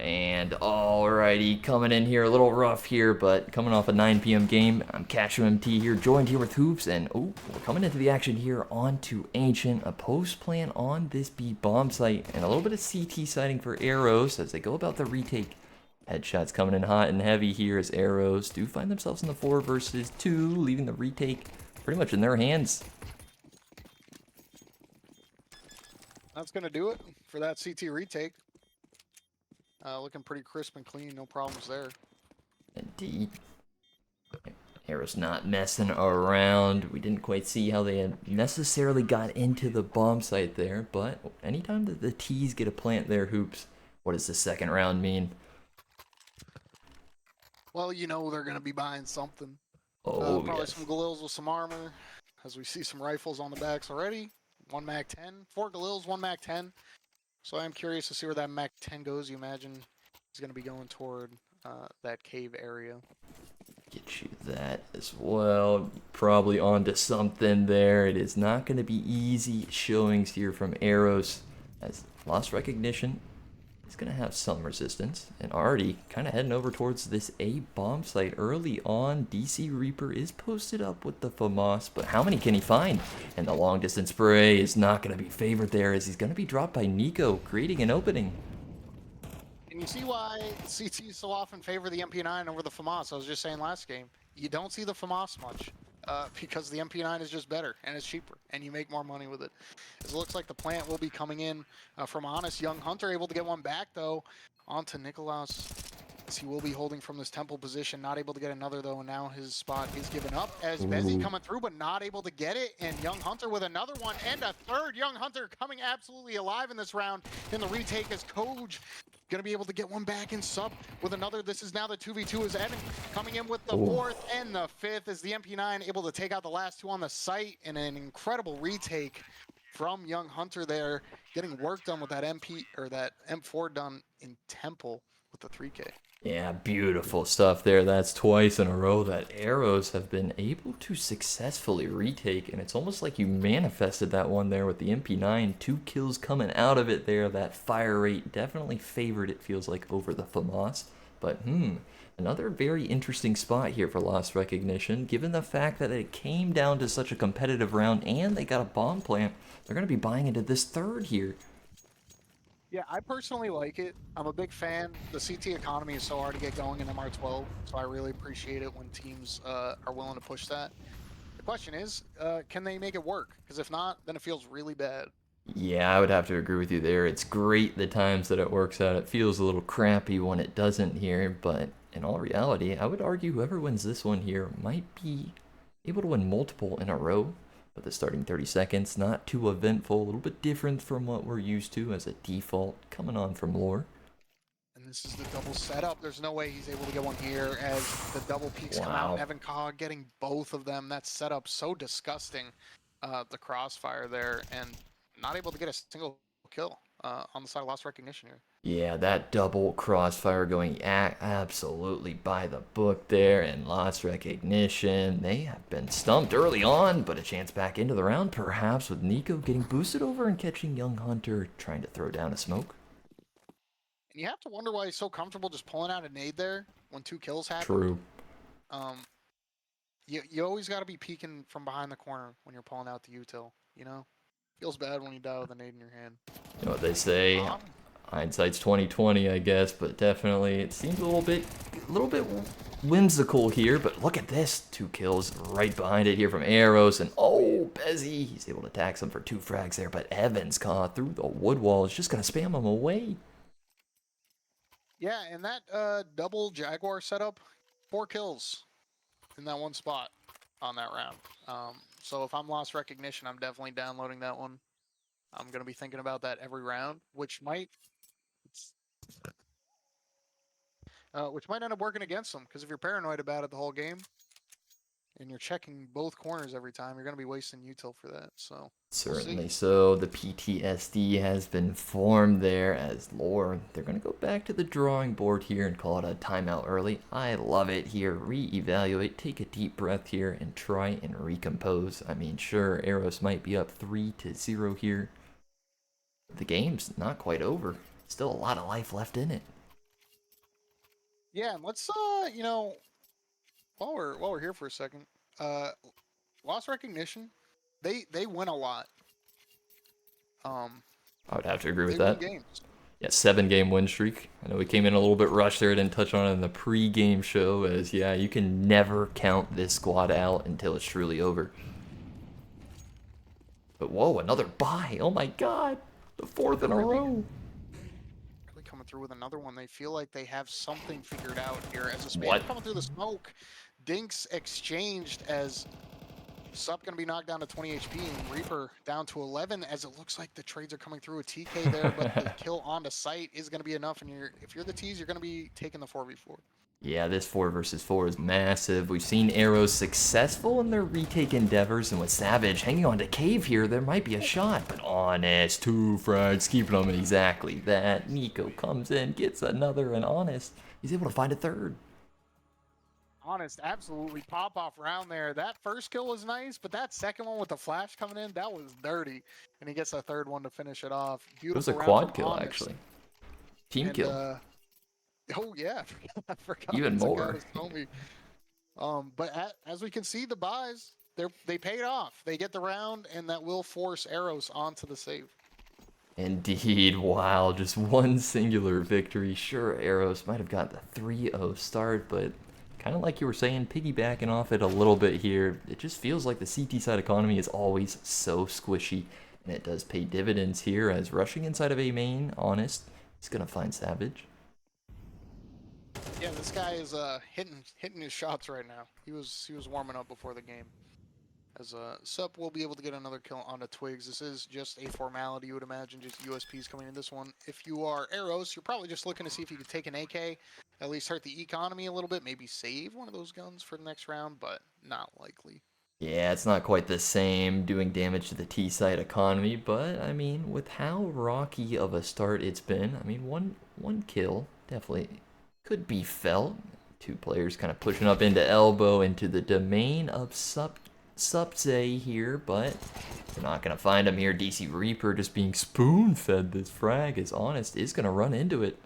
And alrighty, coming in here a little rough here, but coming off a 9 p.m. game, I'm Cashew MT here, joined here with Hoops, and we're coming into the action here onto Ancient, a post plan on this B bomb site, and a little bit of CT sighting for Eros as they go about the retake. Headshots coming in hot and heavy here as Eros do find themselves in the 4 versus 2, leaving the retake pretty much in their hands. That's going to do it for that CT retake. Looking pretty crisp and clean, no problems there. Indeed. Eros not messing around. We didn't quite see how they had necessarily got into the bomb site there, but anytime that the T's get a plant there, Hoops, what does the second round mean? Well, you know they're going to be buying something. Oh, probably yes. some Galils with some armor, as we see some rifles on the backs already. 1 Mag 10, 4 Galils, 1 Mag 10. So I'm curious to see where that Mag 10 goes. You imagine he's going to be going toward that cave area. Get you that as well. Probably onto something there. It is not going to be easy showings here from Eros, as lost recognition is going to have some resistance, and already kind of heading over towards this A bomb site early on. DC Reaper is posted up with the FAMAS, but how many can he find? And the long distance spray is not going to be favored there, as he's going to be dropped by Nico, creating an opening. And you see why CT so often favor the MP9 over the FAMAS. I was just saying last game, you don't see the FAMAS much because the MP9 is just better and it's cheaper and you make more money with it. As it looks like the plant will be coming in from Honest. Young Hunter able to get one back though onto Nikolaus. As he will be holding from this temple position, not able to get another though, and now his spot is given up as Bezzy coming through but not able to get it, and Young Hunter with another one and a third. Young Hunter coming absolutely alive in this round in the retake as Coj gonna be able to get one back in sub with another. This is now the 2v2 as Evan coming in with the fourth and the fifth as the MP9 able to take out the last two on the site, and an incredible retake from Young Hunter there, getting work done with that MP or that M4 done in Temple with the 3K. Yeah, beautiful stuff there. That's twice in a row that Eros have been able to successfully retake, and it's almost like you manifested that one there with the MP9. 2 kills coming out of it there. That fire rate definitely favored, it feels like, over the FAMAS. But, another very interesting spot here for lost recognition, given the fact that it came down to such a competitive round and they got a bomb plant. They're going to be buying into this third here. Yeah, I personally like it. I'm a big fan. The CT economy is so hard to get going in MR12, so I really appreciate it when teams are willing to push that. The question is, can they make it work? Because if not, then it feels really bad. Yeah, I would have to agree with you there. It's great the times that it works out. It feels a little crappy when it doesn't here, but in all reality, I would argue whoever wins this one here might be able to win multiple in a row. But the starting 30 seconds, not too eventful, a little bit different from what we're used to as a default coming on from lore. And this is the double setup. There's no way he's able to get one here as the double peaks come out. Evan Cog getting both of them. That setup so disgusting. The crossfire there, and not able to get a single kill on the side of lost recognition here. Yeah, that double crossfire going absolutely by the book there, and lost recognition. They have been stumped early on, but a chance back into the round, perhaps with Nico getting boosted over and catching Young Hunter trying to throw down a smoke. And you have to wonder why he's so comfortable just pulling out a nade there when 2 kills happen. True. You always got to be peeking from behind the corner when you're pulling out the util, you know? Feels bad when you die with a nade in your hand. You know what they say? Hindsight's 20/20, I guess, but definitely it seems a little bit whimsical here. But look at this, 2 kills right behind it here from Eros, and Bezzy, he's able to tax him for 2 frags there, but Evans caught through the wood wall is just gonna spam him away. Yeah, and that double Jaguar setup, 4 kills in that one spot on that round. So if I'm lost recognition, I'm definitely downloading that one. I'm gonna be thinking about that every round, which might end up working against them. Because if you're paranoid about it the whole game, and you're checking both corners every time, you're gonna be wasting util for that. So certainly so. The PTSD has been formed there as lore. They're gonna go back to the drawing board here and call it a timeout early. I love it here. Reevaluate, take a deep breath here, and try and recompose. I mean, sure, Eros might be up 3-0 here. The game's not quite over. Still a lot of life left in it. Yeah, and let's while we're here for a second, uh, lost recognition. They win a lot. Um, I would have to agree with they win that. games. Yeah, 7 game win streak. I know we came in a little bit rushed there, didn't touch on it in the pre-game show, as yeah, you can never count this squad out until it's truly over. But whoa, another bye. Oh my god. The fourth They're in a really row. coming through with another one. They feel like they have something figured out here. As a What? spam coming through the smoke, Dinks exchanged as Sup going to be knocked down to 20 HP and Reaper down to 11 as it looks like the trades are coming through a TK there, but the kill on the site is going to be enough. And if you're the T's, you're going to be taking the 4v4. Yeah, this 4 versus 4 is massive. We've seen Eros successful in their retake endeavors, and with Savage hanging on to Cave here, there might be a shot. But Honest, 2 frags, keeping them exactly that. Nico comes in, gets another, and Honest, he's able to find a third. Honest, absolutely pop off round there. That first kill was nice, but that second one with the flash coming in, that was dirty. And he gets a third one to finish it off. It was a Beautiful round quad from kill, Honest. actually. Team And kill. oh yeah, I forgot Even to more. homie. But as we can see, the buys they paid off. They get the round, and that will force Eros onto the save. Indeed, wow, just one singular victory. Sure, Eros might have got the 3-0 start, but kind of like you were saying, piggybacking off it a little bit here, it just feels like the CT side economy is always so squishy, and it does pay dividends here as rushing inside of A main, Honest, he's gonna find Savage. Yeah, this guy is hitting his shots right now. He was warming up before the game. As Sup will be able to get another kill on the Twigs. This is just a formality, you would imagine, just USPs coming in this one. If you are Eros, you're probably just looking to see if you could take an AK, at least hurt the economy a little bit, maybe save one of those guns for the next round, but not likely. Yeah, it's not quite the same doing damage to the T side economy, but I mean, with how rocky of a start it's been, I mean, one kill definitely could be felt. 2 players kind of pushing up into elbow into the domain of Subze here, but they're not gonna find him here. DC Reaper just being spoon-fed this frag is Honest is gonna run into it.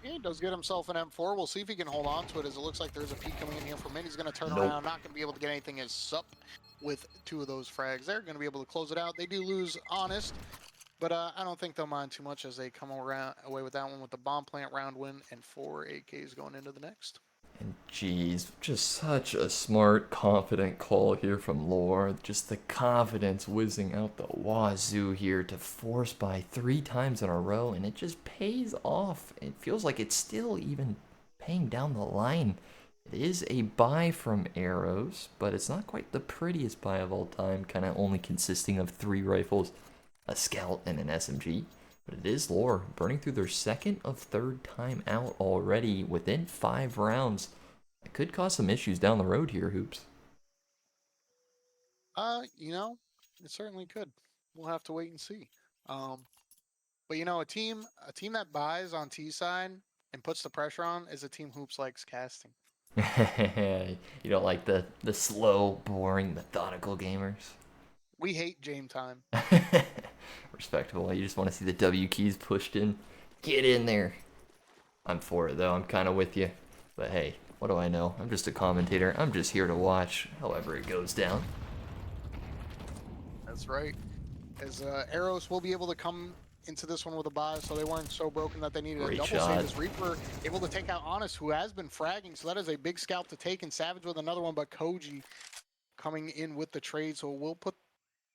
He does get himself an M4. We'll see if he can hold on to it as it looks like there's a peek coming in here from Min. He's going to turn Nope. around, not going to be able to get anything as Sup with 2 of those frags. They're going to be able to close it out. They do lose Honest, but I don't think they'll mind too much as they come away with that one with the bomb plant round win and 4 AKs going into the next. And geez, just such a smart, confident call here from Lore. Just the confidence whizzing out the wazoo here to force by 3 times in a row, and it just pays off. It feels like it's still even paying down the line. It is a buy from Eros, but it's not quite the prettiest buy of all time, kind of only consisting of 3 rifles, a scout, and an SMG. But it is Lore, burning through their second of third time out already within 5 rounds. It could cause some issues down the road here, Hoops. It certainly could. We'll have to wait and see. But a team that buys on T side and puts the pressure on is a team Hoops likes casting. You don't like the slow, boring, methodical gamers? We hate game time. Respectable. You just want to see the W keys pushed in. Get in there. I'm for it, though. I'm kind of with you. But hey, what do I know? I'm just a commentator. I'm just here to watch however it goes down. That's right. As Eros will be able to come into this one with a buy, so they weren't so broken that they needed Great a double shot. save. As Reaper able to take out Honest, who has been fragging, so that is a big scalp to take, and Savage with another one, but Koji coming in with the trade, so we'll put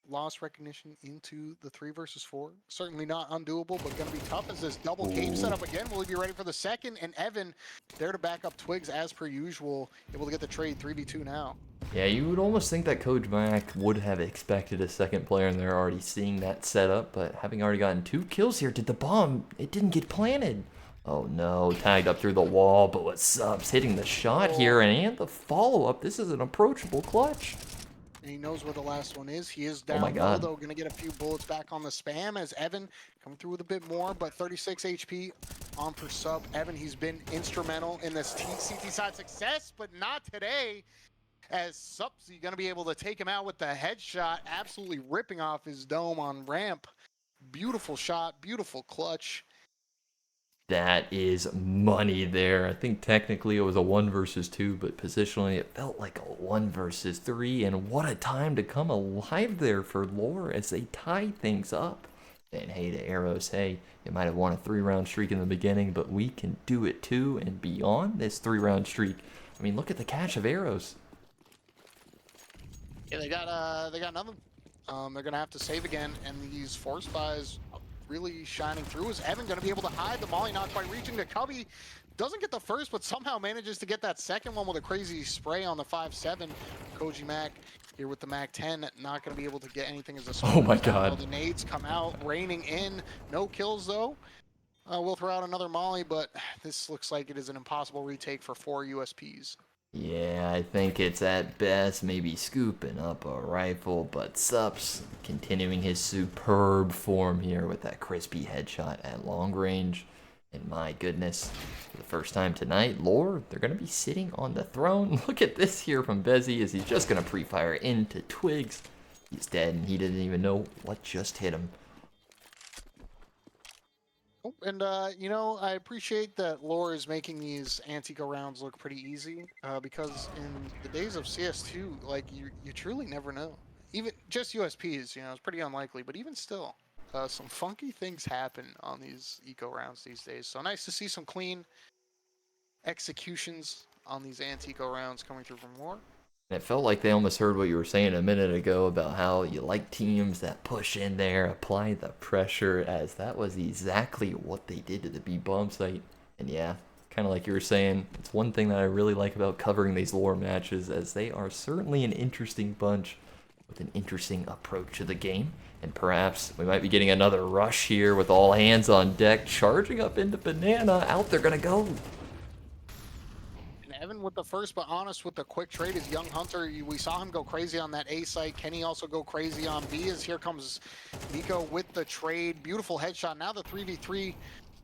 loss recognition into the 3 versus 4. Certainly not undoable, but going to be tough as this double cave setup again. Will he be ready for the second? And Evan there to back up Twigs as per usual, able to get the trade 3v2 now. Yeah, you would almost think that Coach Mac would have expected a second player, and they're already seeing that setup, but having already gotten 2 kills here, did the bomb, it didn't get planted. Oh no, tagged up through the wall, but with Subs hitting the shot here, and the follow-up, this is an approachable clutch. And he knows where the last one is. He is down Oh my low, God. though. Going to get a few bullets back on the spam as Evan coming through with a bit more, but 36 HP on per Sub. Evan, he's been instrumental in this CT side success, but not today. As Sub's going to be able to take him out with the headshot, absolutely ripping off his dome on ramp. Beautiful shot, beautiful clutch. That is money there. I think technically it was a 1 versus 2, but positionally it felt like a 1 versus 3. And what a time to come alive there for Lore as they tie things up. And hey to Eros, hey, you might have won a 3-round streak in the beginning, but we can do it too. And beyond this 3-round streak, I mean, look at the catch of Eros. Yeah, they got nothing. They're gonna have to save again, and these force buys really shining through. Is Evan gonna be able to hide the molly? Not quite reaching the Cubby. Doesn't get the first, but somehow manages to get that second one with a crazy spray on the 5-7. Koji Mac here with the Mac 10, not gonna be able to get anything as a Oh my god. The nades come out, raining in. No kills though. We'll throw out another molly, but this looks like it is an impossible retake for 4 USPs. Yeah, I think it's at best maybe scooping up a rifle, but Sups continuing his superb form here with that crispy headshot at long range. And my goodness, for the first time tonight, Lore, they're going to be sitting on the throne. Look at this here from Bezzy as he's just going to pre-fire into Twigs. He's dead and he didn't even know what just hit him. Oh, and you know, I appreciate that Lore is making these anti-go rounds look pretty easy, because in the days of CS2, like you truly never know. Even just USPs, you know, it's pretty unlikely, but even still, some funky things happen on these eco rounds these days. So nice to see some clean executions on these anti-go rounds coming through from Lore. It felt like they almost heard what you were saying a minute ago about how you like teams that push in there, apply the pressure, as that was exactly what they did to the B bomb site. And yeah, kind of like you were saying, it's one thing that I really like about covering these Lore matches, as they are certainly an interesting bunch with an interesting approach to the game. And perhaps we might be getting another rush here with all hands on deck, charging up into Banana. Out they're gonna go. Evan with the first, but honest with the quick trade is Young Hunter. We saw him go crazy on that A site. Kenny also go crazy on B as here comes Nico with the trade. Beautiful headshot. Now the 3v3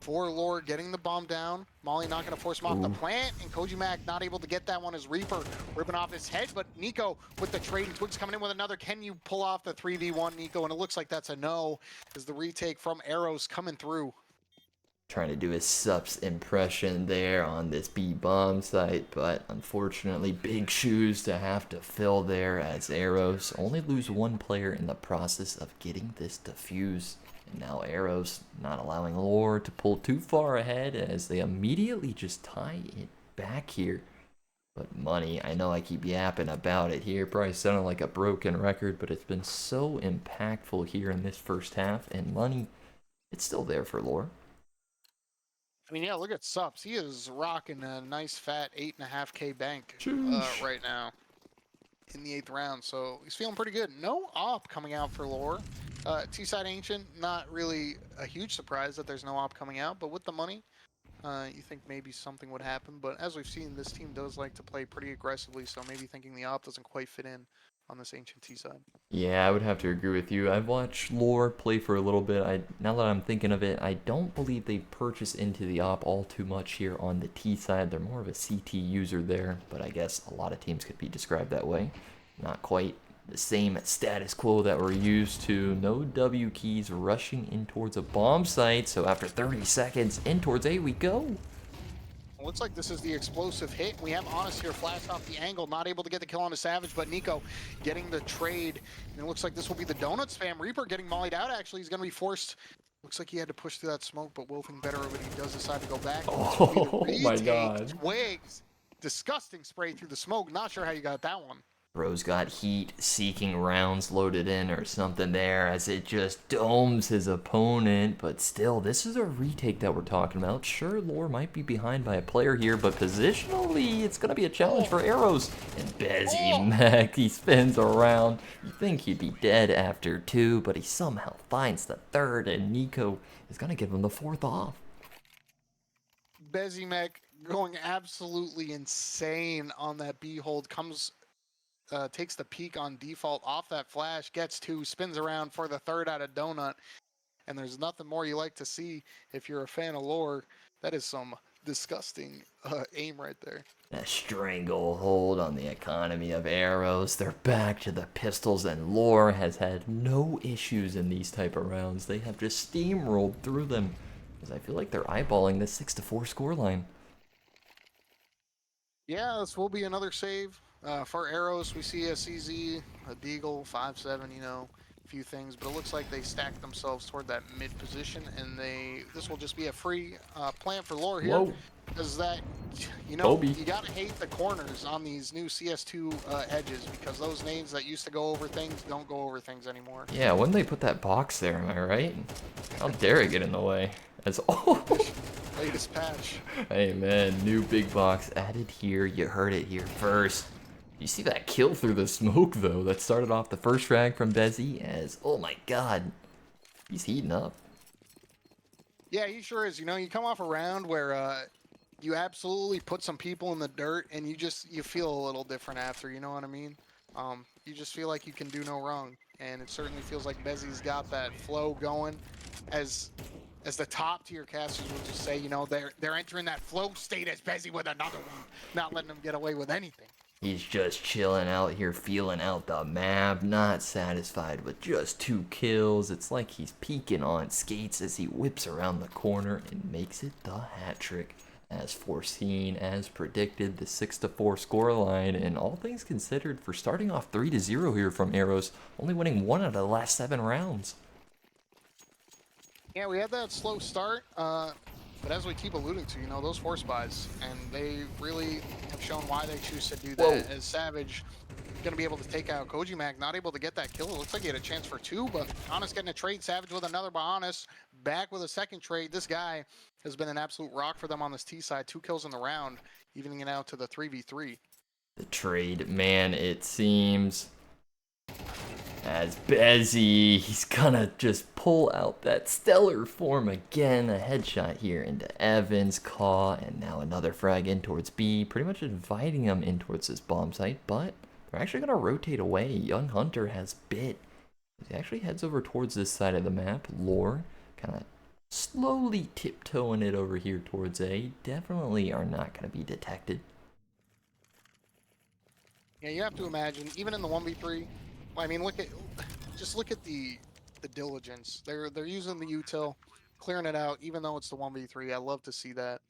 for Lore getting the bomb down. Molly not going to force him off the plant, and Koji Mac not able to get that one as Reaper ripping off his head, but Nico with the trade, and Twigs coming in with another. Can you pull off the 3v1, Nico? And it looks like that's a no, as the retake from Eros coming through. Trying to do his Sups impression there on this B bomb site, but unfortunately big shoes to have to fill there as Eros only lose one player in the process of getting this defuse. And now Eros not allowing Lore to pull too far ahead as they immediately just tie it back here. But money, I know I keep yapping about it here, probably sounding like a broken record, but it's been so impactful here in this first half, and money, it's still there for Lore. I mean, yeah, look at Sups. He is rocking a nice fat 8.5K bank right now in the 8th round. So he's feeling pretty good. No op coming out for Lore. T-side Ancient, not really a huge surprise that there's no op coming out, but with the money, you think maybe something would happen. But as we've seen, this team does like to play pretty aggressively, so maybe thinking the op doesn't quite fit in on this Ancient T side. Yeah, I would have to agree with you. I've watched Lore play for a little bit. Now that I'm thinking of it, I don't believe they purchase into the op all too much here on the T side. They're more of a CT user there, but I guess a lot of teams could be described that way. Not quite the same status quo that we're used to. No W keys rushing in towards a bomb site, so after 30 seconds, in towards A we go. Looks like this is the explosive hit. We have Honest here flash off the angle, not able to get the kill on the Savage, but Nico getting the trade. And it looks like this will be the donut spam. Reaper getting mollied out, actually. He's going to be forced. Looks like he had to push through that smoke, but Wolfing better of it. He does decide to go back. Oh my god. Twigs. Disgusting spray through the smoke. Not sure how you got that one. Bro's got heat seeking rounds loaded in or something there as it just domes his opponent, but still, this is a retake that we're talking about. Sure, Lore might be behind by a player here, but positionally, it's going to be a challenge for Eros. And Bezzy Mac, he spins around. You think he'd be dead after 2, but he somehow finds the 3rd, and Nico is going to give him the 4th off. Bezzy Mac going absolutely insane on that B hold, comes... takes the peak on default off that flash, gets 2, spins around for the 3rd out of donut, and there's nothing more you like to see if you're a fan of Lore. That is some disgusting aim right there. A stranglehold on the economy of Eros. They're back to the pistols, and Lore has had no issues in these type of rounds. They have just steamrolled through them. Because I feel like they're eyeballing this 6-4 scoreline. Yeah, this will be another save. For Eros, we see a CZ, a Deagle, 5-7, a few things, but it looks like they stacked themselves toward that mid position, and this will just be a free plant for lore here. Whoa. Because Kobe. you gotta hate the corners on these new CS2 edges, because those nades that used to go over things don't go over things anymore. Yeah, when they put that box there, am I right? How dare it get in the way? As Latest patch. Hey man, new big box added here. You heard it here first. You see that kill through the smoke though? That started off the first frag from Bezzy as, oh my god, he's heating up. Yeah, he sure is. You come off a round where you absolutely put some people in the dirt, and you feel a little different after. You know what I mean? You just feel like you can do no wrong, and it certainly feels like Bezzy's got that flow going. As the top tier casters would just say, they're entering that flow state as Bezzy with another one, not letting them get away with anything. He's just chilling out here, feeling out the map, not satisfied with just 2 kills. It's like he's peeking on skates as he whips around the corner and makes it the hat trick. As foreseen, as predicted, the 6-4 scoreline, and all things considered, for starting off 3-0 here from Eros, only winning 1 out of the last 7 rounds. Yeah, we had that slow start, but as we keep alluding to, those force buys, and they really have shown why they choose to do that. Whoa. As Savage going to be able to take out Kojimak, not able to get that kill. It looks like he had a chance for 2, but Honest getting a trade. Savage with another by Honest, back with a second trade. This guy has been an absolute rock for them on this T side. 2 kills in the round, evening it out to the 3v3. The trade, man, it seems as Bezzy, he's gonna just pull out that stellar form again. A headshot here into Evans, Caw, and now another frag in towards B, pretty much inviting him in towards this bomb site, but they're actually gonna rotate away. Young Hunter has bit. He actually heads over towards this side of the map. Lore kind of slowly tiptoeing it over here towards A. Definitely are not gonna be detected. Yeah, you have to imagine, even in the 1v3, I mean, look at the diligence. They're using the util, clearing it out, even though it's the 1v3. I love to see that.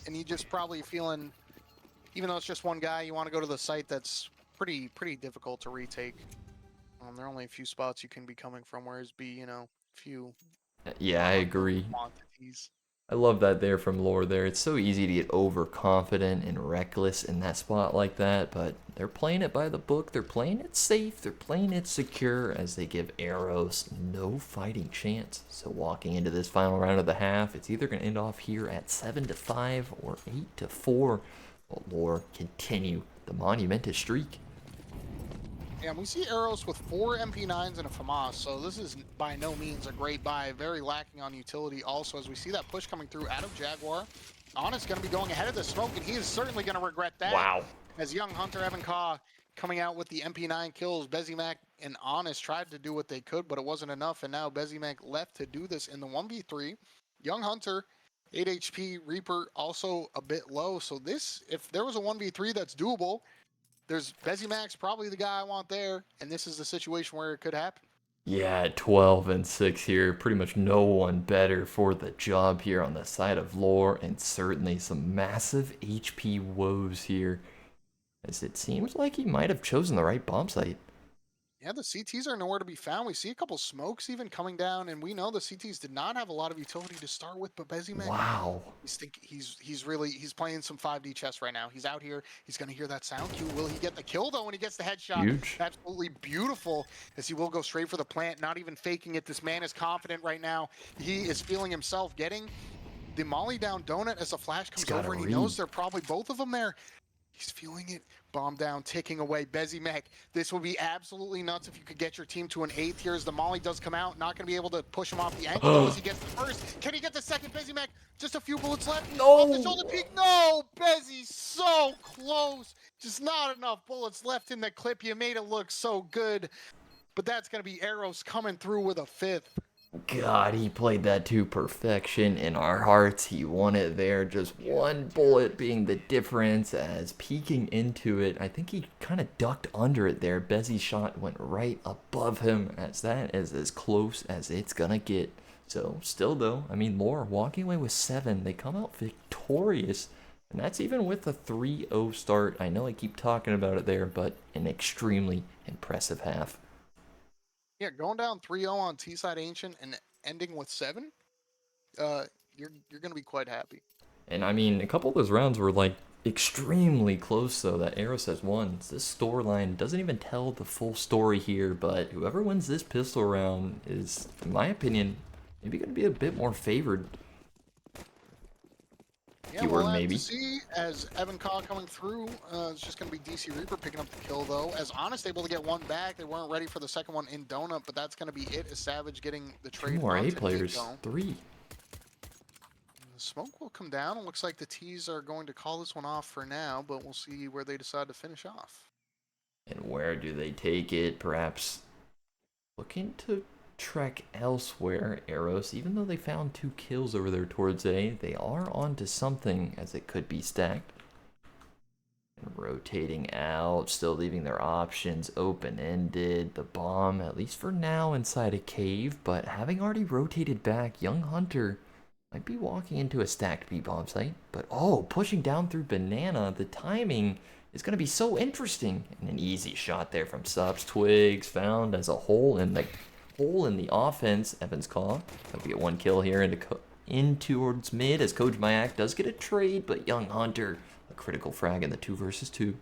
And you just probably feeling, even though it's just one guy, you want to go to the site that's pretty difficult to retake. There are only a few spots you can be coming from, whereas B, few. Yeah, I agree. Quantities. I love that there from Lore there. It's so easy to get overconfident and reckless in that spot like that, but they're playing it by the book. They're playing it safe. They're playing it secure as they give Eros no fighting chance. So walking into this final round of the half, it's either going to end off here at 7-5 or 8-4. Will Lore continue the monumentous streak? Yeah, and we see Eros with 4 MP9s and a FAMAS, so this is by no means a great buy. Very lacking on utility also, as we see that push coming through out of Jaguar. Honest going to be going ahead of the smoke, and he is certainly going to regret that. Wow. As young Hunter Evan Caw coming out with the MP9 kills, Bezimac and Honest tried to do what they could, but it wasn't enough, and now Bezimac left to do this in the 1v3. Young Hunter, 8 HP, Reaper also a bit low, so this, if there was a 1v3 that's doable, there's Bezimac's probably the guy I want there, and this is the situation where it could happen. Yeah, 12-6 here. Pretty much no one better for the job here on the side of Lore, and certainly some massive HP woes here, as it seems like he might have chosen the right bomb site. Yeah, the CTs are nowhere to be found. We see a couple smokes even coming down, and we know the CTs did not have a lot of utility to start with, but Bezimac, Wow. he's playing some 5D chess right now. He's out here. He's going to hear that sound cue. Will he get the kill, though, when he gets the headshot? Huge. Absolutely beautiful, as he will go straight for the plant, not even faking it. This man is confident right now. He is feeling himself getting the molly down donut as the flash comes over, and he knows they're probably both of them there. He's feeling it. Bomb down, ticking away. Bezimac, this would be absolutely nuts if you could get your team to an 8th here as the molly does come out. Not going to be able to push him off the ankle though, as he gets the first. Can he get the second? Bezimac, just a few bullets left. No! Off the shoulder peak. No! Bezzy, so close. Just not enough bullets left in the clip. You made it look so good. But that's going to be Eros coming through with a 5th. God, he played that to perfection in our hearts. He won it there, just one bullet being the difference as peeking into it. I think he kind of ducked under it there. Bezzy's shot went right above him as that is as close as it's gonna get. So, still though, I mean, Lore walking away with 7. They come out victorious. And that's even with a 3-0 start. I know I keep talking about it there, but an extremely impressive half. Yeah, going down 3-0 on T-side Ancient and ending with 7, you're gonna be quite happy. And I mean, a couple of those rounds were like extremely close, though, that Eros has won. This storyline doesn't even tell the full story here, but whoever wins this pistol round is, in my opinion, maybe going to be a bit more favored. Yeah, Keyword we'll have to maybe. see as Evan Kaw coming through. It's just going to be DC Reaper picking up the kill, though. As Honest able to get one back. They weren't ready for the second one in Donut, but that's going to be it. As Savage getting the 2 trade more A onto players. Nico. 3. The smoke will come down. It looks like the T's are going to call this one off for now, but we'll see where they decide to finish off. And where do they take it? Perhaps looking to trek elsewhere. Eros, even though they found 2 kills over there towards A, they are onto something as it could be stacked. And rotating out, still leaving their options open-ended. The bomb, at least for now, inside a cave, but having already rotated back, Young Hunter might be walking into a stacked B-bomb site. But oh, pushing down through Banana, the timing is going to be so interesting. And an easy shot there from Subs. Twigs found as a hole in the offense. Evans Caw. That'll be a 1 kill here in towards mid as Coach Mayak does get a trade, but Young Hunter a critical frag in the 2 versus 2.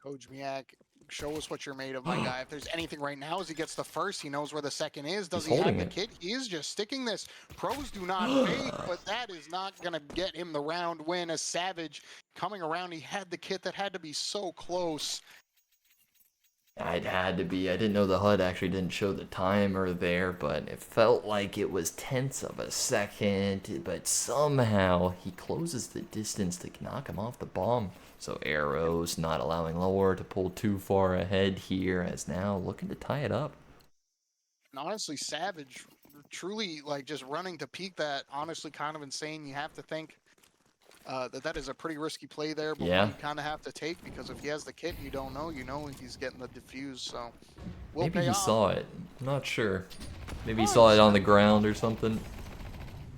Coach Miak, show us what you're made of, my guy. If there's anything right now, as he gets the first, he knows where the second is. Does he have the kit? He is just sticking this. Pros do not fake, but that is not going to get him the round win. As Savage coming around, he had the kit that had to be so close. It had to be. I didn't know the HUD actually didn't show the timer there, but it felt like it was tenths of a second. But somehow he closes the distance to knock him off the bomb. So Eros not allowing Lore to pull too far ahead here, as now looking to tie it up. And honestly, Savage truly like just running to peak that. Honestly, kind of insane. You have to think that is a pretty risky play there, but one you kind of have to take, because if he has the kit, you don't know. You know he's getting the defuse, so maybe he saw it. I'm not sure. Maybe he Oh, saw it on the ground or something.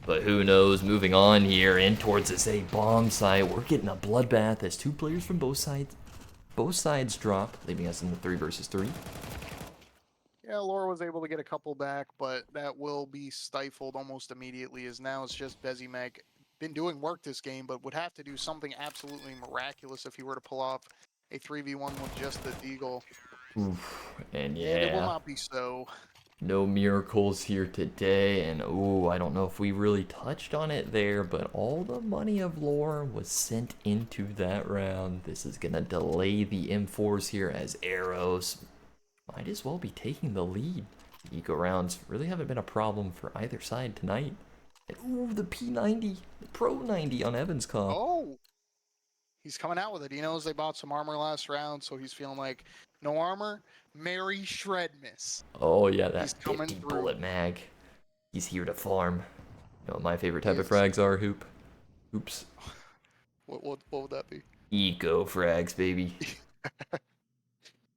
But who knows? Moving on here in towards this A bomb site. We're getting a bloodbath as 2 players from both sides drop, leaving us in the 3 versus 3. Yeah, Laura was able to get a couple back, but that will be stifled almost immediately, as now it's just Bezimeg. Been doing work this game, but would have to do something absolutely miraculous if he were to pull off a 3v1 with just the Deagle. Oof, and yeah. And it will not be so. No miracles here today, and ooh, I don't know if we really touched on it there, but all the money of Lore was sent into that round. This is gonna delay the M4s here as Eros might as well be taking the lead. Eco rounds really haven't been a problem for either side tonight. And ooh, the P90, the Pro 90 on Evans Caw. Oh! He's coming out with it. He knows they bought some armor last round, so he's feeling like, no armor, Mary Shredmas. Oh yeah, that he's coming 50 through. bullet mag. He's here to farm. You know what my favorite type of frags are, Hoop? Oops. What would that be? Eco frags, baby.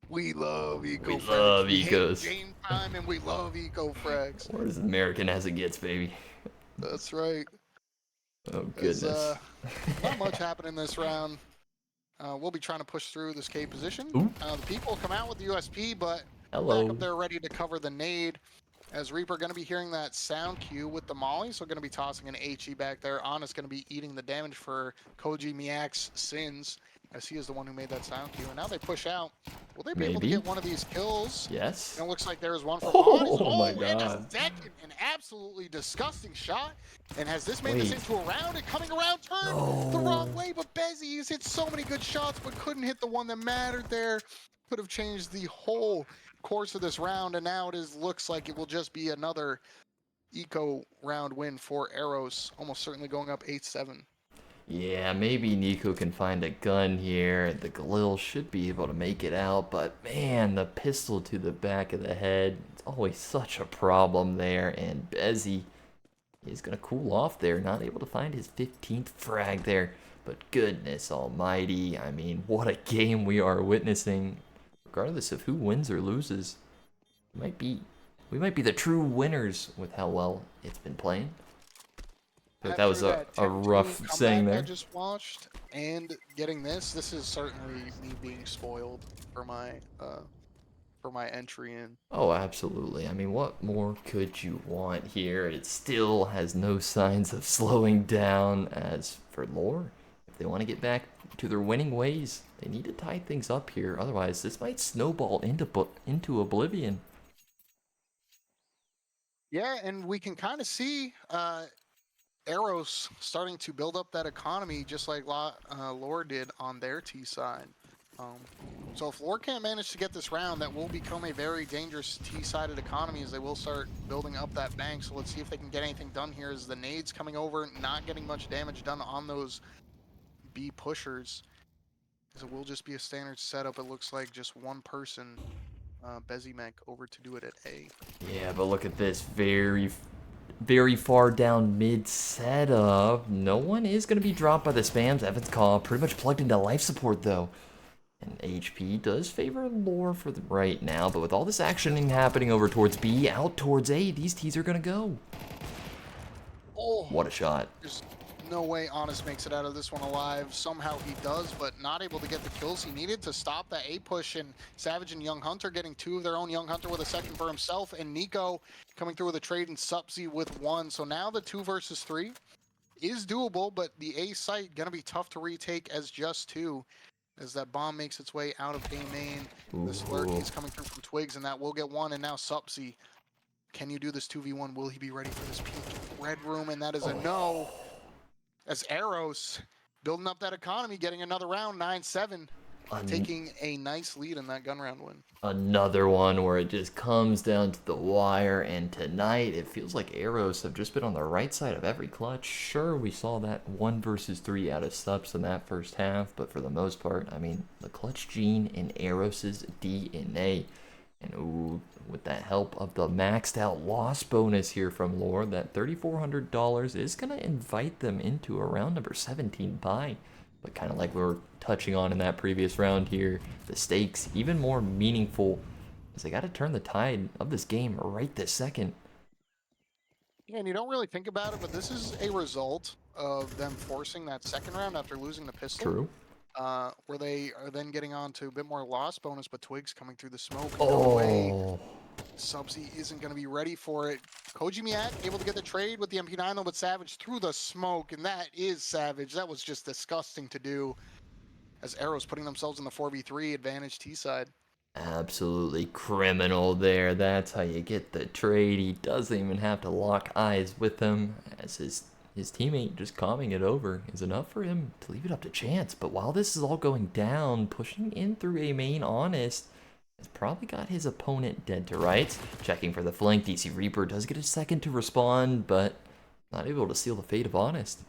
We love eco frags. We love we ecos. Hate game time and we love eco frags. We're as American as it gets, baby. That's right. Oh goodness. Not much happening this round. We'll be trying to push through this K position. The people come out with the USP, but back up there ready to cover the nade. As Reaper going to be hearing that sound cue with the molly, so going to be tossing an HE back there. Honest going to be eating the damage for Koji Miak's sins, as he is the one who made that sound cue. And now they push out. Will they be able to get one of these kills? Yes. And it looks like there's one for Honest. Oh my god. And a second, an absolutely disgusting shot. And has this made this into a round? And coming around, turned the wrong way, but Bezzy has hit so many good shots, but couldn't hit the one that mattered there. Could have changed the whole course of this round, and now it looks like it will just be another eco round win for Eros, almost certainly going up 8-7. Yeah, maybe Nico can find a gun here. The Galil should be able to make it out, but man, the pistol to the back of the head, it's always such a problem there. And Bezzy is going to cool off there, not able to find his 15th frag there. But goodness almighty, I mean, what a game we are witnessing. Regardless of who wins or loses, we we might be the true winners with how well it's been playing. I feel like that was After that a 10-2 rough saying comeback I there. just watched, and getting this is certainly me being spoiled for my entry in. Oh, absolutely. I mean, what more could you want here? It still has no signs of slowing down. As for Lore, if they want to get back to their winning ways, they need to tie things up here. Otherwise, this might snowball into oblivion. Yeah, and we can kind of see Eros starting to build up that economy just like Lore did on their T side. Um, so if Lore can't manage to get this round, that will become a very dangerous T-sided economy as they will start building up that bank. So let's see if they can get anything done here as the nades coming over, not getting much damage done on those B pushers. So it will just be a standard setup. It looks like just one person, Bezimek, over to do it at A. Yeah, but look at this. Very far down mid setup. No one is going to be dropped by the spams. Evan's call pretty much plugged into life support, though. And HP does favor Lore for the right now, but with all this action happening over towards B, out towards A, these T's are going to go. Oh, What a shot. there's no way Honest makes it out of this one alive. Somehow he does, but not able to get the kills he needed to stop that A push. And Savage and Young Hunter getting two of their own. Young Hunter with a second for himself, and Nico coming through with a trade and Subsy with one. So now the 2 versus 3 is doable, but the A site gonna be tough to retake as just 2. As that bomb makes its way out of A main. This lurk is coming through from Twigs, and that will get one. And now Subsy, can you do this 2v1? Will he be ready for this peak red room? And that is a no. As Eros building up that economy, getting another round, 9-7, taking a nice lead in that gun round win. Another one where it just comes down to the wire, and tonight it feels like Eros have just been on the right side of every clutch. Sure, we saw that 1 versus 3 out of subs in that first half, but for the most part, I mean, the clutch gene in Eros's DNA. And ooh, with that help of the maxed out loss bonus here from Lore, that $3,400 is going to invite them into a round number 17 bye. But kind of like we were touching on in that previous round here, the stakes even more meaningful as they got to turn the tide of this game right this second. Yeah, and you don't really think about it, but this is a result of them forcing that second round after losing the pistol. True. Where they are then getting on to a bit more loss bonus, but Twigs coming through the smoke. No way. Oh, Subsy isn't going to be ready for it. Koji Miak able to get the trade with the MP9 though, but Savage through the smoke, and that is Savage. That was just disgusting to do. As Eros putting themselves in the 4v3 advantage T side. absolutely criminal there. That's how you get the trade. He doesn't even have to lock eyes with him, as his teammate just calming it over is enough for him to leave it up to chance. But while this is all going down, pushing in through a main Honest has probably got his opponent dead to rights. Checking for the flank, DC Reaper does get a second to respond, but not able to seal the fate of Honest.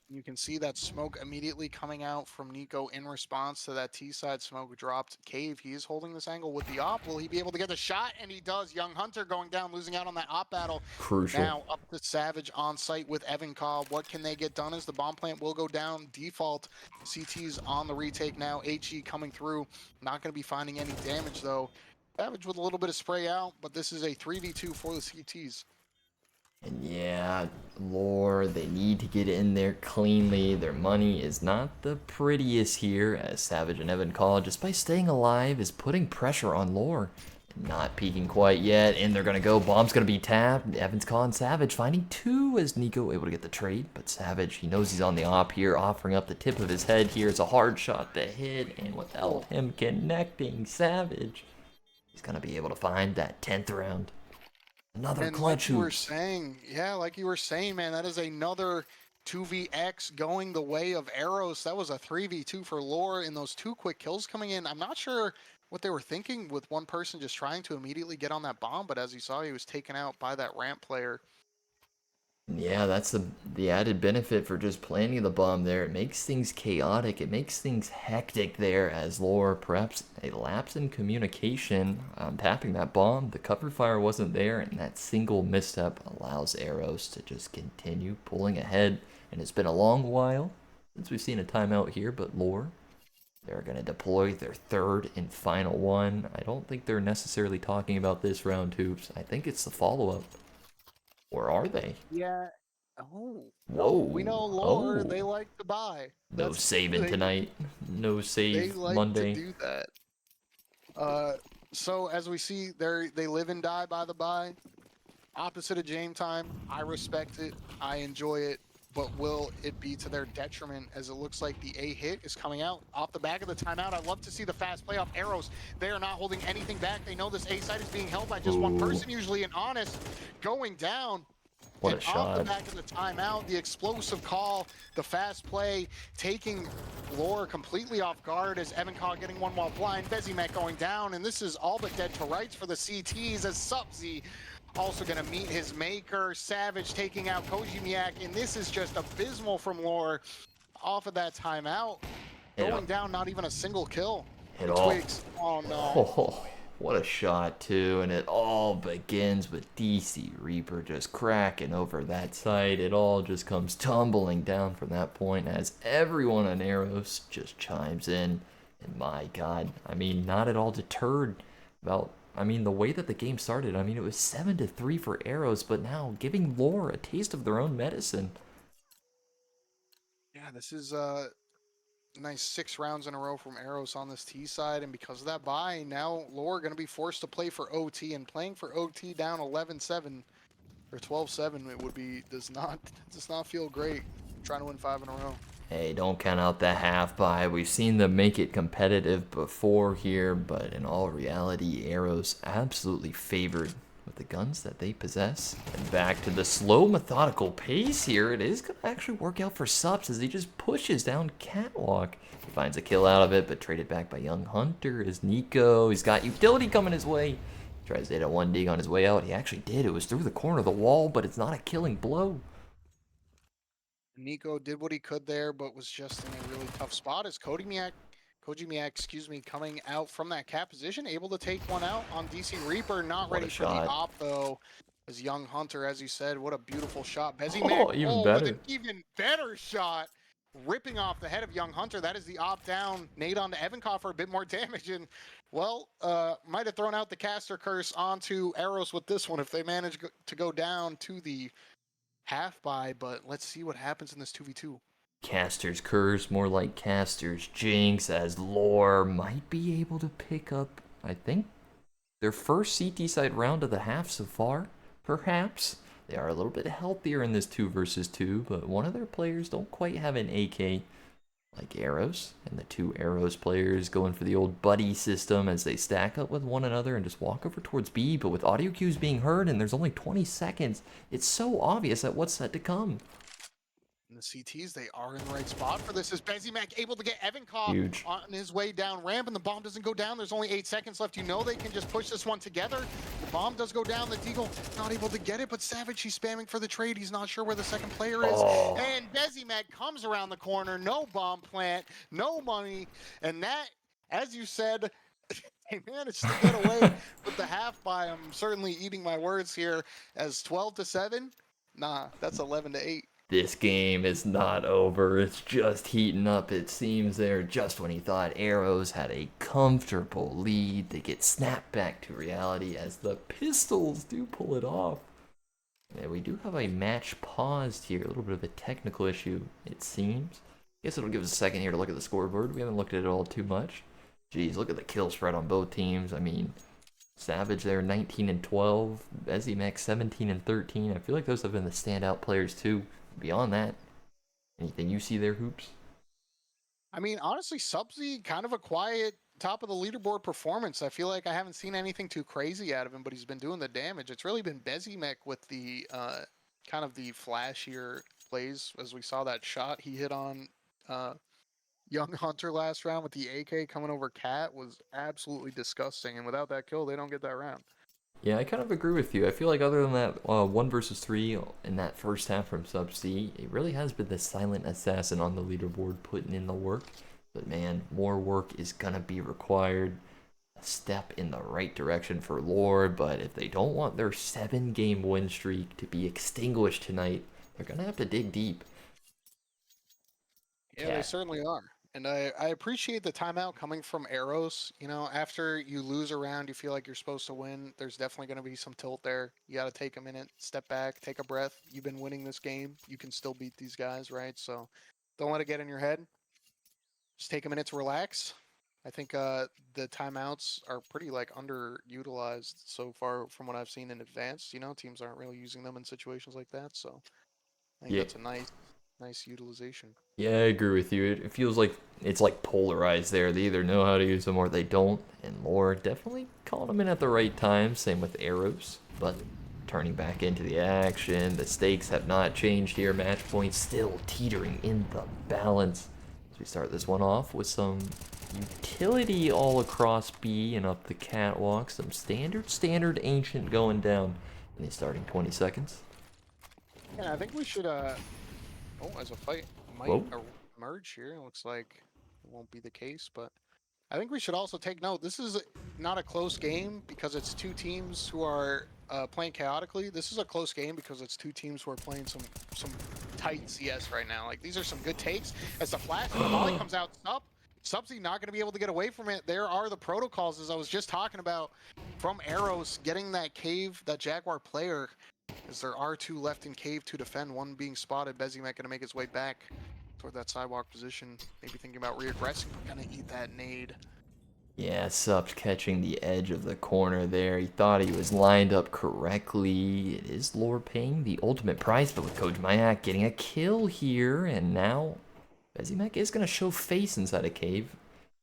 You can see that smoke immediately coming out from Nico in response to that T-side smoke dropped cave. He is holding this angle with the op. Will he be able to get the shot? And he does. Young Hunter going down, losing out on that op battle. Crucial. Now up to Savage on site with Evan Cobb. What can they get done as the bomb plant will go down. Default CT's on the retake now. HE coming through. Not going to be finding any damage though. Savage with a little bit of spray out, but this is a 3v2 for the CTs. And yeah, Lore, they need to get in there cleanly. Their money is not the prettiest here, as Savage and Evan Call, just by staying alive, is putting pressure on Lore. Not peeking quite yet, and they're going to go. Bomb's going to be tapped. Evan's calling Savage, finding 2 as Nico able to get the trade. But Savage, he knows he's on the op here, offering up the tip of his head here. It's a hard shot to hit, and without him connecting Savage, he's going to be able to find that 10th round. Another And clutch like you were hoops. saying, yeah, like you were saying, man, that is another 2vx going the way of Eros. That was a 3v2 for Lore, and those 2 quick kills coming in. I'm not sure what they were thinking with one person just trying to immediately get on that bomb, but as you saw, he was taken out by that ramp player. Yeah, that's the added benefit for just planting the bomb there. It makes things chaotic. It makes things hectic there as Lore, perhaps a lapse in communication tapping that bomb. The cover fire wasn't there, and that single misstep allows Eros to just continue pulling ahead. And it's been a long while since we've seen a timeout here, but Lore They're going to deploy their third and final one. I don't think they're necessarily talking about this round, Hoops. I think it's the follow-up. Or are they? Yeah. Oh no, we Whoa. know lore. Oh. They like to buy. No That's saving tonight. No they save like to Monday. do that. So as we see, they live and die by the buy. Opposite of game time. I respect it. I enjoy it. But will it be to their detriment as it looks like the A hit is coming out off the back of the timeout? I'd love to see the fast playoff Eros. They are not holding anything back. They know this A side is being held by just one Ooh. person, usually an Honest, going down. What And a off the shot. back of the timeout, the explosive call, the fast play, taking Lore completely off guard as Evan Kaw getting one while blind, Bezimek going down, and this is all but dead to rights for the CTs as Subzy also going to meet his maker. Savage taking out Kojimiak, and this is just abysmal from Lore off of that timeout. Going down, not even a single kill. It all. Twigs. Oh no. Oh, what a shot, too. And it all begins with DC Reaper just cracking over that side. It all just comes tumbling down from that point as everyone on Eros just chimes in. And my God, I mean, not at all deterred about. I mean, the way that the game started, I mean, it was 7-3 for Eros, but now giving Lore a taste of their own medicine. Yeah, this is nice 6 rounds in a row from Eros on this T side, and because of that bye, now Lore going to be forced to play for OT, and playing for OT down 11-7 or 12-7, it would be does not feel great. Trying to win 5 in a row. Hey, don't count out the half bye. We've seen them make it competitive before here, but in all reality, Eros absolutely favored with the guns that they possess. And back to the slow, methodical pace here. It is going to actually work out for Subs as he just pushes down Catwalk. He finds a kill out of it, but traded back by Young Hunter is Nico. He's got utility coming his way. Tries to hit a 1 dig on his way out. He actually did. It was through the corner of the wall, but it's not a killing blow. Nico did what he could there, but was just in a really tough spot as Kojimiak, excuse me, coming out from that cap position, able to take one out on DC Reaper. Not What a ready for the shot. op though. As Young Hunter, as you said, what a beautiful shot. Oh, Bezimek, even with better. an even better shot, ripping off the head of Young Hunter. That is the op down. Nade onto Evankov for a bit more damage, and well, might have thrown out the caster curse onto Eros with this one if they manage to go down to the half by, but let's see what happens in this 2v2. Caster's Curse, more like Caster's Jinx, as Lore might be able to pick up, I think, their first CT side round of the half so far, perhaps. They are a little bit healthier in this 2 versus 2, but one of their players don't quite have an AK like Eros, and the 2 Eros players going for the old buddy system as they stack up with one another and just walk over towards B, but with audio cues being heard and there's only 20 seconds, it's so obvious at what's set to come. And the CTs, they are in the right spot for this. Is Bezimek able to get Evankov Huge. on his way down ramp, and the bomb doesn't go down. There's only 8 seconds left. You know they can just push this one together. The bomb does go down. The Deagle not able to get it, but Savage, he's spamming for the trade. He's not sure where the second player is. Oh. And Bezimek comes around the corner. No bomb plant, no money. And that, as you said, they managed to get away with the half by. I'm certainly eating my words here as 12-7. Nah, that's 11-8. This game is not over. It's just heating up, it seems there. Just when he thought Eros had a comfortable lead, they get snapped back to reality as the Pistols do pull it off. And we do have a match paused here. A little bit of a technical issue, it seems. Guess it'll give us a second here to look at the scoreboard. We haven't looked at it all too much. Jeez, look at the kill spread on both teams. I mean, Savage there 19-12, Bezimek 17-13. I feel like those have been the standout players too. Beyond that, anything you see there, Hoops? I mean, honestly, Subzy, kind of a quiet top of the leaderboard performance. I feel like I haven't seen anything too crazy out of him, but he's been doing the damage. It's really been Bezimek with the kind of the flashier plays, as we saw that shot he hit on Young Hunter last round with the AK coming over Cat was absolutely disgusting. And without that kill, they don't get that round. Yeah, I kind of agree with you. I feel like other than that 1 versus 3 in that first half from Sub-C, it really has been the silent assassin on the leaderboard putting in the work. But man, more work is going to be required. A step in the right direction for Lore, but if they don't want their 7-game win streak to be extinguished tonight, they're going to have to dig deep. Yeah, they certainly are. And I appreciate the timeout coming from Eros. You know, after you lose a round, you feel like you're supposed to win. There's definitely going to be some tilt there. You got to take a minute, step back, take a breath. You've been winning this game. You can still beat these guys, right? So don't let it get in your head. Just take a minute to relax. I think the timeouts are pretty like underutilized so far from what I've seen in advance. You know, teams aren't really using them in situations like that. So I think Yeah, that's a nice utilization. yeah, I agree with you. It feels like it's like polarized there. They either know how to use them or they don't. And Lore definitely caught them in at the right time. Same with Eros, but turning back into the action. The stakes have not changed here. Match points still teetering in the balance. As we start this one off with some utility all across B and up the catwalk. Some standard ancient going down in the starting 20 seconds. Yeah, I think we should oh, as a fight might Whoa. emerge here, it looks like it won't be the case, but I think we should also take note. This is not a close game because it's two teams who are playing chaotically. This is a close game because it's two teams who are playing some tight CS right now. Like these are some good takes. As the flash and the molly comes out, Subsy not going to be able to get away from it. There are the protocols, as I was just talking about, from Eros getting that cave, that Jaguar player. As there are two left in cave to defend, one being spotted. Bezimek gonna make his way back toward that sidewalk position. Maybe thinking about reaggressing, but gonna eat that nade. Yeah, Supt catching the edge of the corner there. He thought he was lined up correctly. It is Lore paying the ultimate price, but with Coach Mayak getting a kill here, and now Bezimek is going to show face inside a cave,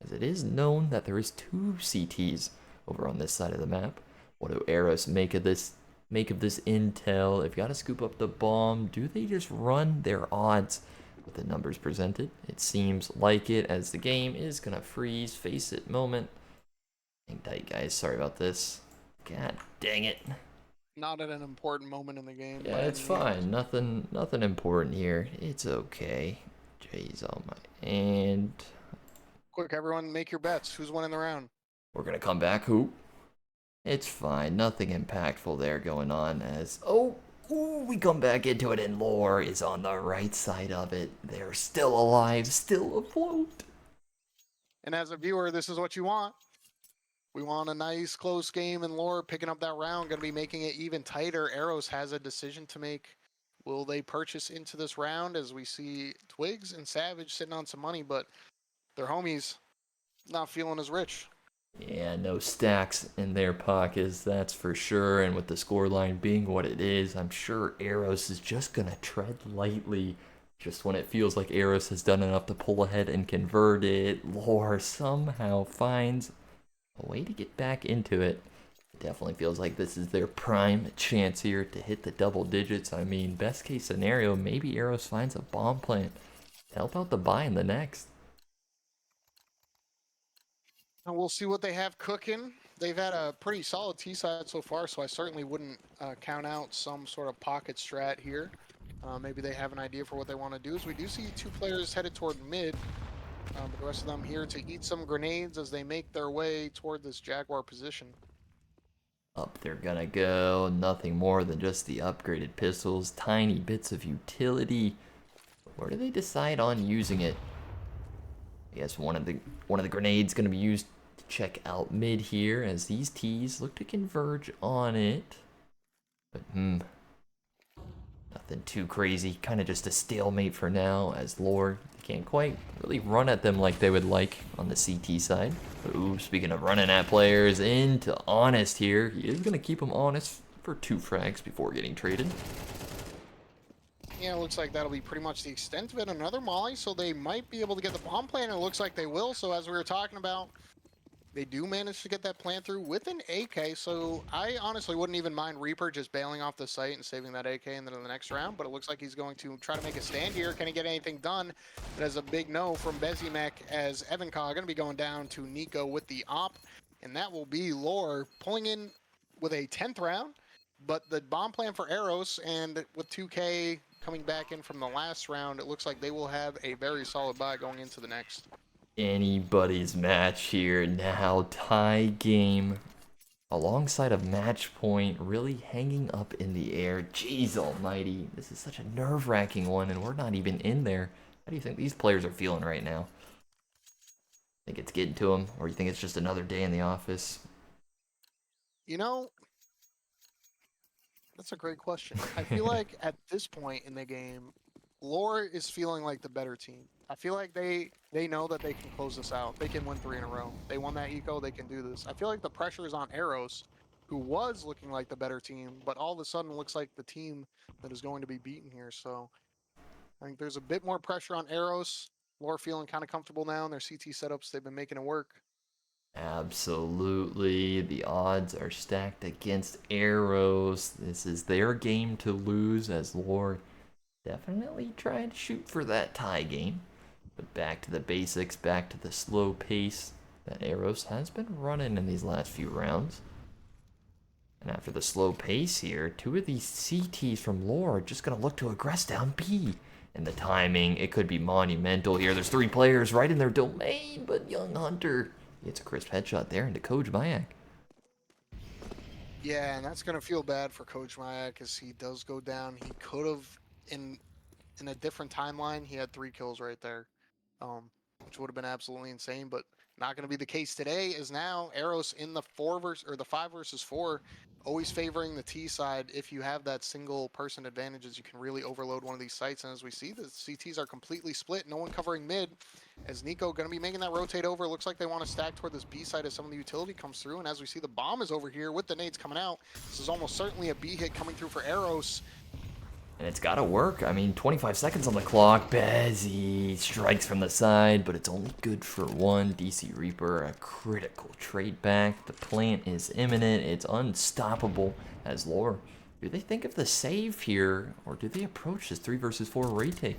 as it is known that there is two CTs over on this side of the map. What do Eros make of this? Make of this intel? They've got to scoop up the bomb. Do they just run their odds with the numbers presented? It seems like it, as the game is gonna freeze. Face it moment. Hang tight, guys. Sorry about this. God dang it. Not at an important moment in the game Yeah, by it's any means. fine. Nothing important here. It's okay. Jeez, oh my. And Quick, everyone, make your bets. Who's winning the round? we're gonna come back. Who? It's fine. Nothing impactful there going on. As ooh, we come back into it, and Lore is on the right side of it. They're still alive, still afloat. And as a viewer, this is what you want. We want a nice close game, and Lore picking up that round, going to be making it even tighter. Eros has a decision to make. Will they purchase into this round as we see Twigs and Savage sitting on some money, but their homies not feeling as rich? Yeah, no stacks in their pockets, that's for sure. And with the scoreline being what it is, I'm sure Eros is just gonna tread lightly. Just when it feels like Eros has done enough to pull ahead and convert it, Lore somehow finds a way to get back into it. It definitely feels like this is their prime chance here to hit the double digits. I mean, best case scenario, maybe Eros finds a bomb plant to help out the buy in the next. And we'll see what they have cooking. They've had a pretty solid T side so far, so I certainly wouldn't count out some sort of pocket strat here. Maybe they have an idea for what they want to do. As we do see two players headed toward mid, but the rest of them here to eat some grenades as they make their way toward this Jaguar position. Up they're gonna go, nothing more than just the upgraded pistols, tiny bits of utility. Where do they decide on using it? I guess one of the grenades gonna be used to check out mid here as these T's look to converge on it. But nothing too crazy, kind of just a stalemate for now as Lore can't quite really run at them like they would like on the CT side. Ooh, speaking of running at players, into Honest here. He is going to keep him honest for 2 frags before getting traded. Yeah, it looks like that'll be pretty much the extent of it. Another Molly, so they might be able to get the bomb plant, and it looks like they will. So as we were talking about, they do manage to get that plant through with an AK, so I honestly wouldn't even mind Reaper just bailing off the site and saving that AK in the next round, but it looks like he's going to try to make a stand here. Can he get anything done? That is a big no from Bezimek as Evankaw going to be going down to Nico with the op, and that will be Lore pulling in with a 10th round, but the bomb plan for Eros, and with 2K coming back in from the last round, it looks like they will have a very solid buy going into the next. Anybody's match here now. Tie game alongside a match point really hanging up in the air. Jeez almighty, this is such a nerve-wracking one and we're not even in there. How do you think these players are feeling right now? Think it's getting to him, or you think it's just another day in the office? You know, that's a great question. I feel like at this point in the game, Lore is feeling like the better team. I feel like they know that they can close this out. They can win 3 in a row. They won that eco. They can do this. I feel like the pressure is on Eros, who was looking like the better team, but all of a sudden looks like the team that is going to be beaten here. So I think there's a bit more pressure on Eros. Lore feeling kind of comfortable now in their CT setups. They've been making it work. Absolutely. The odds are stacked against Eros. This is their game to lose, as Lore definitely trying to shoot for that tie game. But back to the basics, back to the slow pace that Eros has been running in these last few rounds. And after the slow pace here, two of these CTs from Lore are just going to look to aggress down B. And the timing, it could be monumental here. There's 3 players right in their domain, but Young Hunter gets a crisp headshot there into Coach Mayak. Yeah, and that's going to feel bad for Coach Mayak as he does go down. He could have, in a different timeline, he had 3 kills right there, which would have been absolutely insane. But not going to be the case today. Is now Eros in the 5 versus 4, always favoring the T side. If you have that single person advantages, you can really overload one of these sites. And as we see, the CTs are completely split. No one covering mid. As Nico going to be making that rotate over, looks like they want to stack toward this B side as some of the utility comes through. And as we see, the bomb is over here with the nades coming out. This is almost certainly a B hit coming through for Eros. And it's got to work. I mean, 25 seconds on the clock. Bezzy strikes from the side, but it's only good for 1. DC Reaper, a critical trade back. The plant is imminent. It's unstoppable as Lore. Do they think of the save here, or do they approach this 3 versus 4 retake?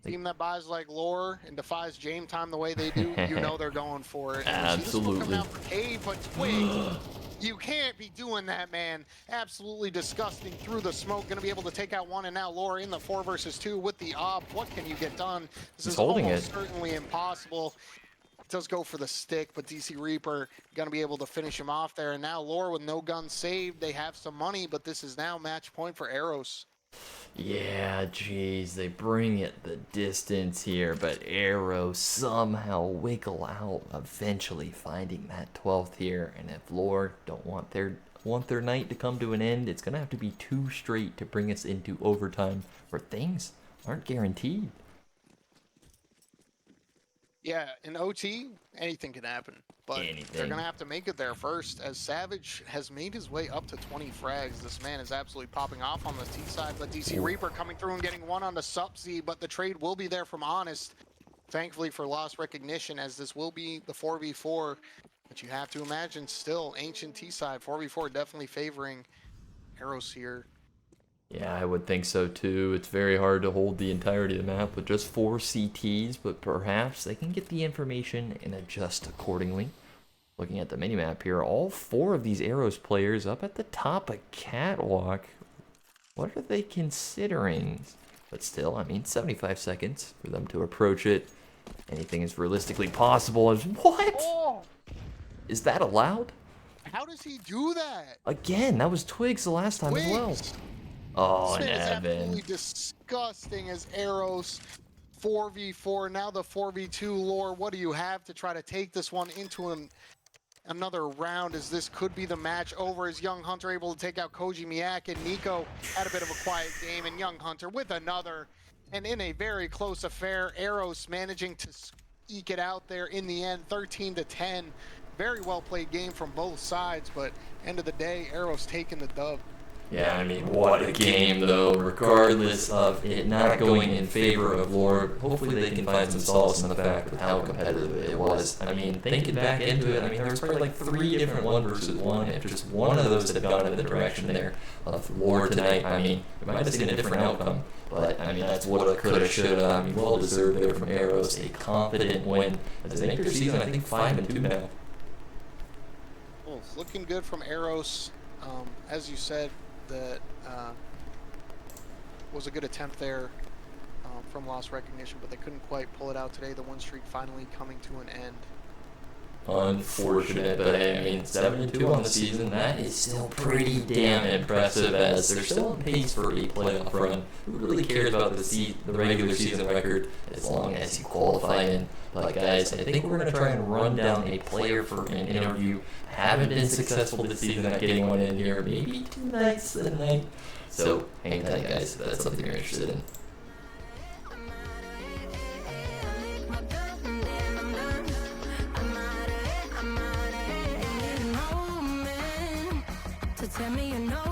Team that buys like Lore and defies Jame time the way they do, you know they're going for it. And Absolutely. We see this one coming out for Cave, but Twig, you can't be doing that, man. Absolutely disgusting through the smoke. Going to be able to take out 1, and now Lore in the 4 versus 2 with the op. What can you get done? This He's is holding almost it. certainly impossible. It does go for the stick, but DC Reaper going to be able to finish him off there. And now Lore with no gun saved. They have some money, but this is now match point for Eros. Yeah, geez, they bring it the distance here, but Eros somehow wiggle out, eventually finding that 12th here. And if Lore don't want their night to come to an end, it's gonna have to be 2 straight to bring us into overtime, where things aren't guaranteed. Yeah, in OT, anything can happen. But they're going to have to make it there first, as Savage has made his way up to 20 frags. This man is absolutely popping off on the T side, but DC Reaper coming through and getting 1 on the sub-Z, but the trade will be there from Honest, thankfully for lost recognition, as this will be the 4v4. But you have to imagine still, Ancient T side, 4v4 definitely favoring Eros here. Yeah, I would think so too. It's very hard to hold the entirety of the map with just 4 CTs, but perhaps they can get the information and adjust accordingly. Looking at the minimap here, all 4 of these Eros players up at the top of Catwalk. What are they considering? But still, I mean, 75 seconds for them to approach it. Anything is realistically possible. What? Oh! Is that allowed? How does he do that? Again, that was Twigs the last time as well. Oh, this and is Evan. absolutely disgusting as Eros 4v4. Now the 4v2 Lore. What do you have to try to take this one into another round, as this could be the match over, as Young Hunter able to take out Koji Miak, and Nico had a bit of a quiet game, and Young Hunter with another. And in a very close affair, Eros managing to eke it out there in the end, 13-10. Very well played game from both sides, but end of the day, Eros taking the dub. Yeah, I mean, what a game, though, regardless of it not going in favor of Lord. Hopefully they can find some solace in the fact of how competitive it was. I mean, thinking back into it, I mean, there was probably like 3 different 1 versus 1. If just one of those had gone in the direction there of Lord tonight, I mean, we might have seen a different outcome. But, I mean, that's what it coulda, shoulda. I mean, well-deserved there from Eros. A confident win. As they make their season, I think, 5-2 now. Well, it's looking good from Eros. As you said, that was a good attempt there from lost recognition, but they couldn't quite pull it out today. The win streak finally coming to an end. unfortunate, but hey, I mean, 7-2 on the season, that is still pretty damn impressive, as they're still on pace for a playoff run. Who really cares about the regular season record as long as you qualify in? But guys, I think we're going to try and run down a player for an interview. Haven't been successful this season at getting one in here, maybe 2 nights tonight. So hang tight, guys, if that's something you're interested in. Tell me you're no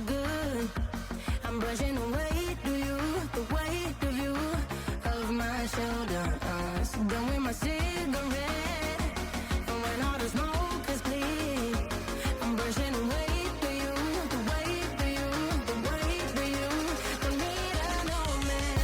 good. I'm brushing away to you, the weight of you, of my shoulder. Done with my cigarette, and when all the smoke is clear, I'm brushing away to you, the weight of you, the weight of you. Don't need another man.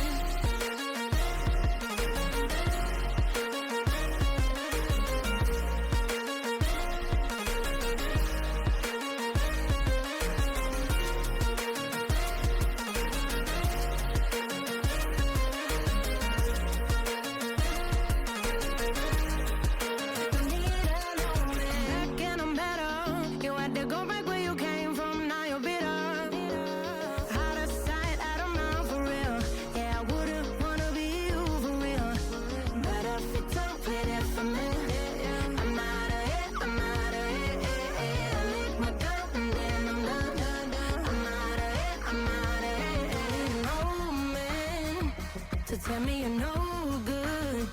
Tell me you're no good.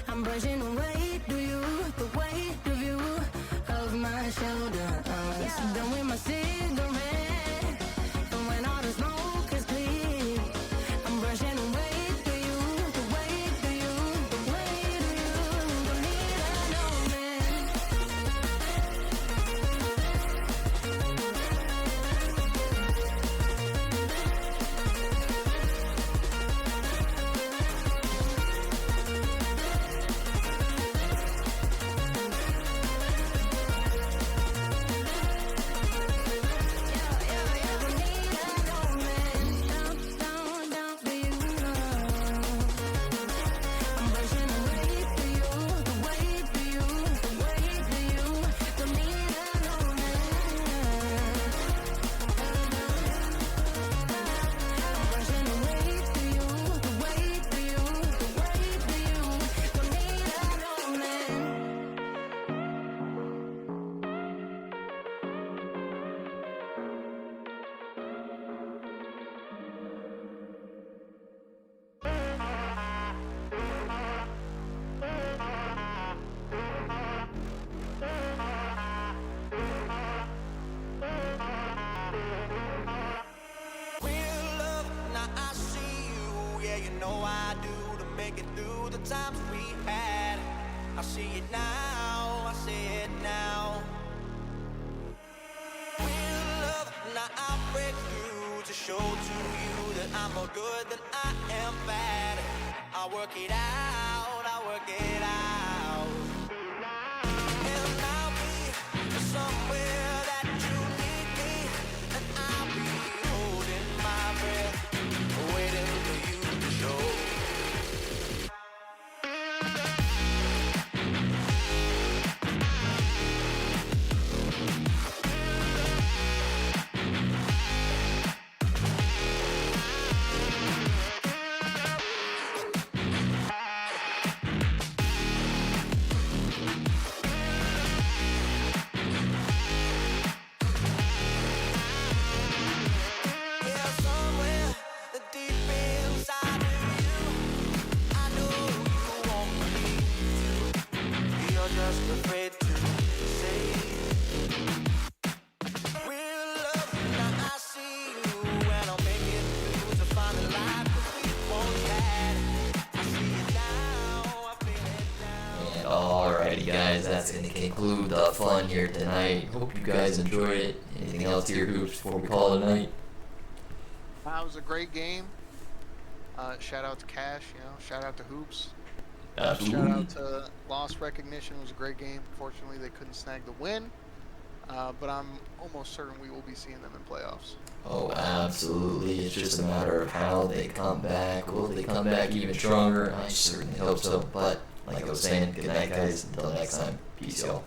I'm brushing away to you, the weight of you, of my shoulder. Done with my cigarette, and when all the smoke is clear, I'm brushing away to you, the weight of you, the weight of you. Don't need another man. Times we had, I see it now, I see it now. Real love, now I break through to show to you that I'm more good than I am bad. I work it out, I work it out. And I'll be somewhere that you need me, and I'll be holding my breath, waiting for you to show. Alrighty guys, that's going to conclude the fun here tonight. Hope you guys enjoyed it. Anything else here, Hoops, before we call it a night? That was a great game. Shout out to Cash, shout out to Hoops. Absolutely. Shout out to Lost Recognition. It was a great game. Fortunately, they couldn't snag the win. But I'm almost certain we will be seeing them in playoffs. Oh, absolutely. It's just a matter of how they come back. Will they come back even stronger? I certainly hope so. But Like I was saying, good night, guys. Until next time, peace, y'all.